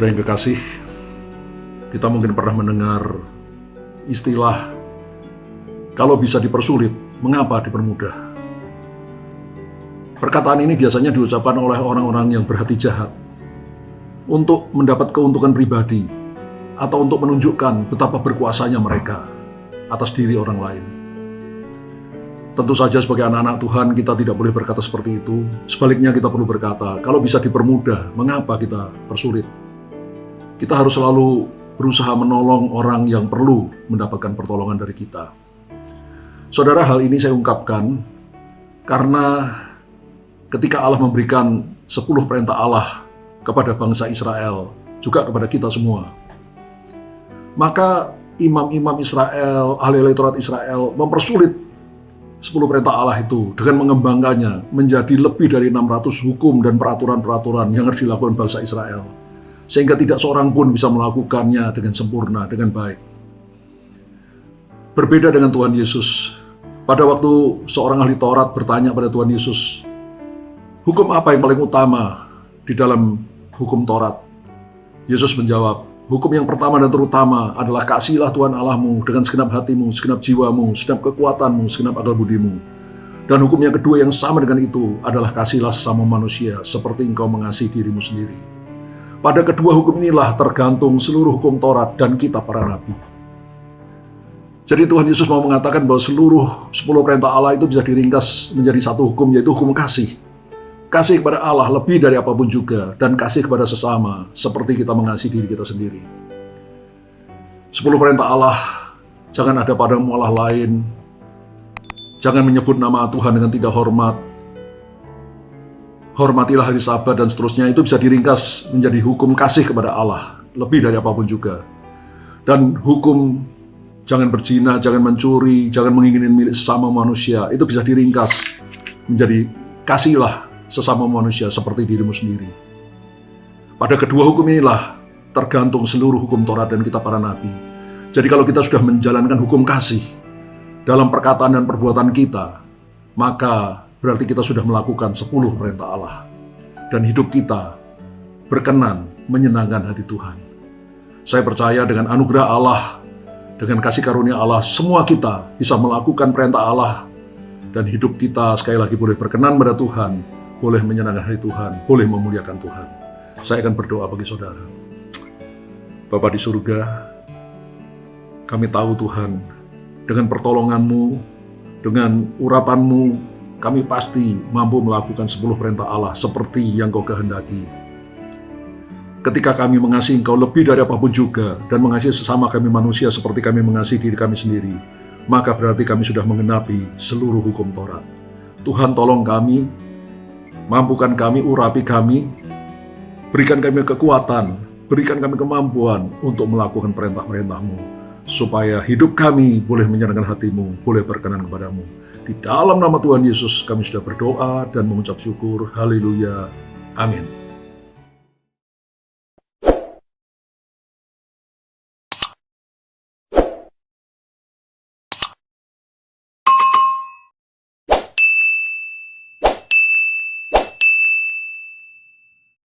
Saudara yang kekasih, kita mungkin pernah mendengar istilah kalau bisa dipersulit, mengapa dipermudah? Perkataan ini biasanya diucapkan oleh orang-orang yang berhati jahat untuk mendapat keuntungan pribadi atau untuk menunjukkan betapa berkuasanya mereka atas diri orang lain. Tentu saja sebagai anak-anak Tuhan kita tidak boleh berkata seperti itu. Sebaliknya kita perlu berkata, kalau bisa dipermudah, mengapa kita persulit? Kita harus selalu berusaha menolong orang yang perlu mendapatkan pertolongan dari kita. Saudara, hal ini saya ungkapkan karena ketika Allah memberikan 10 perintah Allah kepada bangsa Israel, juga kepada kita semua, maka imam-imam Israel, ahli-ahli Taurat Israel mempersulit 10 perintah Allah itu dengan mengembangkannya menjadi lebih dari 600 hukum dan peraturan-peraturan yang harus dilakukan bangsa Israel, sehingga tidak seorang pun bisa melakukannya dengan sempurna, dengan baik. Berbeda dengan Tuhan Yesus. Pada waktu seorang ahli Taurat bertanya pada Tuhan Yesus, hukum apa yang paling utama di dalam hukum Taurat? Yesus menjawab, hukum yang pertama dan terutama adalah kasihilah Tuhan Allahmu dengan segenap hatimu, segenap jiwamu, segenap kekuatanmu, segenap akal budimu. Dan hukum yang kedua yang sama dengan itu adalah kasihilah sesama manusia seperti engkau mengasihi dirimu sendiri. Pada kedua hukum inilah tergantung seluruh hukum Taurat dan kitab para nabi. Jadi Tuhan Yesus mau mengatakan bahwa seluruh 10 perintah Allah itu bisa diringkas menjadi satu hukum, yaitu hukum kasih. Kasih kepada Allah lebih dari apapun juga, dan kasih kepada sesama seperti kita mengasihi diri kita sendiri. 10 perintah Allah, jangan ada padamu Allah lain, jangan menyebut nama Tuhan dengan tidak hormat, hormatilah hari Sabat, dan seterusnya. Itu bisa diringkas menjadi hukum kasih kepada Allah lebih dari apapun juga. Dan hukum jangan berzina, jangan mencuri, jangan menginginkan milik sesama manusia, itu bisa diringkas menjadi kasihilah sesama manusia seperti dirimu sendiri. Pada kedua hukum inilah tergantung seluruh hukum Taurat dan kitab para nabi. Jadi kalau kita sudah menjalankan hukum kasih dalam perkataan dan perbuatan kita, maka berarti kita sudah melakukan 10 perintah Allah. Dan hidup kita berkenan menyenangkan hati Tuhan. Saya percaya dengan anugerah Allah, dengan kasih karunia Allah, semua kita bisa melakukan perintah Allah. Dan hidup kita sekali lagi boleh berkenan pada Tuhan, boleh menyenangkan hati Tuhan, boleh memuliakan Tuhan. Saya akan berdoa bagi saudara. Bapa di surga, kami tahu Tuhan, dengan pertolongan-Mu, dengan urapan-Mu, kami pasti mampu melakukan 10 perintah Allah seperti yang Kau kehendaki. Ketika kami mengasihi Engkau lebih dari apapun juga, dan mengasihi sesama kami manusia seperti kami mengasihi diri kami sendiri, maka berarti kami sudah menggenapi seluruh hukum Taurat. Tuhan, tolong kami, mampukan kami, urapi kami, berikan kami kekuatan, berikan kami kemampuan untuk melakukan perintah-perintah-Mu, supaya hidup kami boleh menyenangkan hati-Mu, boleh berkenan kepada-Mu. Di dalam nama Tuhan Yesus kami sudah berdoa dan mengucap syukur. Haleluya. Amin.